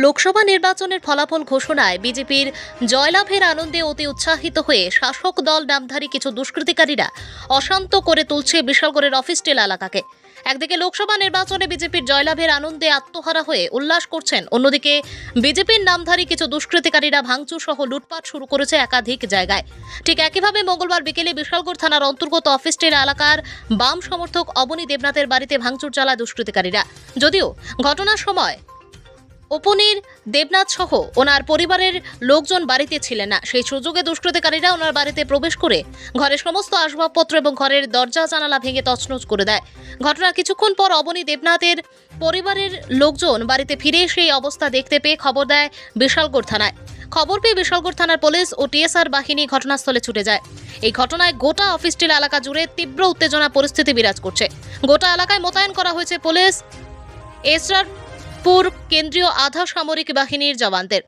লোকসভা নির্বাচনের ফলাফল ঘোষণায় বিজেপির জয়লাভের আনন্দে অতি উৎসাহিত হয়ে শাসক দল নামধারী কিছু দুষ্কৃতিকারীরা অশান্ত করে তুলছে বিশালগড়ের অফিসটিলা এলাকাকে। একদিকে লোকসভা নির্বাচনে বিজেপির জয়লাভের আনন্দে আত্মহারা হয়ে উল্লাস করছেন, অন্যদিকে বিজেপির নামধারী কিছু দুষ্কৃতিকারীরা ভাঙচুর সহ লুটপাট শুরু করেছে একাধিক জায়গায়। ঠিক একইভাবে মঙ্গলবার বিকেলে বিশালগড় থানার অন্তর্গত অফিসটিলা এলাকার বাম সমর্থক অবনী দেবনাথের বাড়িতে ভাঙচুর চালায় দুষ্কৃতিকারীরা। যদিও ঘটনার সময় অপনীর দেবনাথ সহ ওনার পরিবারের লোকজন বাড়িতে ছিলেন না। সেই সুযোগে দুষ্কৃতিকারীরা ওনার বাড়িতে প্রবেশ করে ঘরের সমস্ত আসবাবপত্র এবং ঘরের দরজা জানালা ভেঙে তছনছ করে দেয়। ঘটনার কিছুক্ষণ পর অবনী দেবনাথের পরিবারের লোকজন বাড়িতে ফিরে সেই অবস্থা দেখতে পেয়ে খবর দেয় বিশালগড় থানায়। খবর পেয়ে বিশালগড় থানার পুলিশ ও টিএসআর বাহিনী ঘটনাস্থলে ছুটে যায়। এই ঘটনায় গোটা অফিসটিলা এলাকা জুড়ে তীব্র উত্তেজনা পরিস্থিতি বিরাজ করছে। গোটা এলাকায় মোতায়েন করা হয়েছে পুলিশ, এসরারপুর কেন্দ্রীয় আধা সামরিক বাহিনীর জওয়ানদের।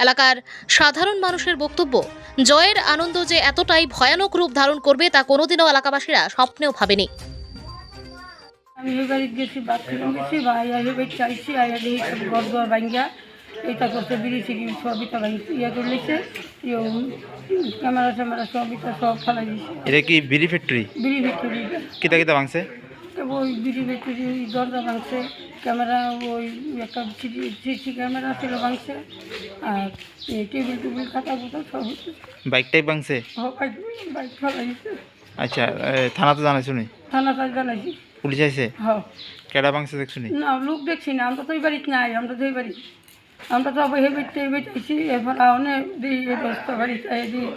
এলাকার সাধারণ মানুষের বক্তব্য, জয়ের আনন্দ যে এতটাই ভয়ানক রূপ ধারণ করবে তা কোনোদিনও এলাকাবাসীরা স্বপ্নেও ভাবেনি। আমি এই বাড়িতে গেছি, বাথরুম গেছি, ভাই আগে বেশ চাইছি, আগে দেখি সব ঘর দর ভাঙ্গা এটা করছে, বিড়ি সিড়ি সবইটা ইয়ে করে লিখছে, ক্যামেরা ট্যামেরা সবইটা সব ফেলাই দিচ্ছে। এটা কি বিড়ি ফ্যাক্টরি? বিড়ি ফ্যাক্টরি কিতা কিতা ভাঙছে? ওই বিড়ি ফ্যাক্টরি দরজা ভাঙছে, ক্যামেরা ওই একটা সিসি ক্যামেরা ছিল ভাঙছে, আর টেবিল টুবিল খাতা বোতল সব হচ্ছে। বাইক টাইপ ভাঙছে? বাইক ফেলাই দিচ্ছে। আচ্ছা, থানা তো জানাইছো নি? থানা কাজ জানাইছি। পুলিশ আইছে? হ্যাঁ। কেডা ভাঙছে দেখছো নি? না, লোক দেখছি না, আমরা তো ওই বাড়িতে নাই, আমরা তো ওই বাড়ি, আমরা তো আবার হেবেটে বেটেছি, এরপর অনেক দিই দশটা বাড়িতে দিই।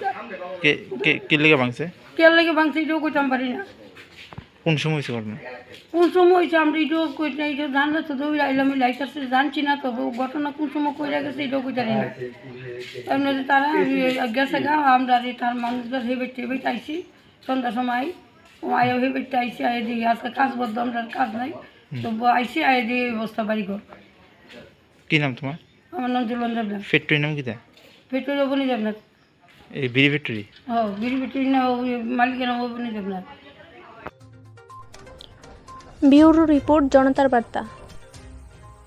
কে লেগে ভাঙছে? কে লাগে ভাঙছে এটাও কইতাম পারি না। কোন সময় হয়েছে ঘটনা? কোন সময় হয়েছে আমরা এটাও কই না, এটা জানলে তো দৌড় আইলাম, আমি লাইট আসছে জানছি না, তো ঘটনা কোন সময় কইরা গেছে এটাও কইতারি না। এমনি তারা গেছে গা, আমরা তার মানুষদের হেবেটে হেবেট আইসি সন্ধ্যার সময়, আয়ও হেবেটে আইসি, আয় দিই আজকে কাজ বদ্ধ, আমরা কাজ নাই, তো আইসি আয় দিয়ে অবস্থা বাড়ি ঘর। কি নাম তোমার? আমার নাম জুলন দেবনাথ। ফ্যাক্টরির নাম কিতা? ফ্যাক্টরি অবনী দেবনাথ। এই বিড়ি ফ্যাক্টরি? হ্যাঁ, বিড়ি ফ্যাক্টরি না, মালিকের নাম অবনী দেবনাথ। ব্যুরো রিপোর্ট, জনতার বার্তা।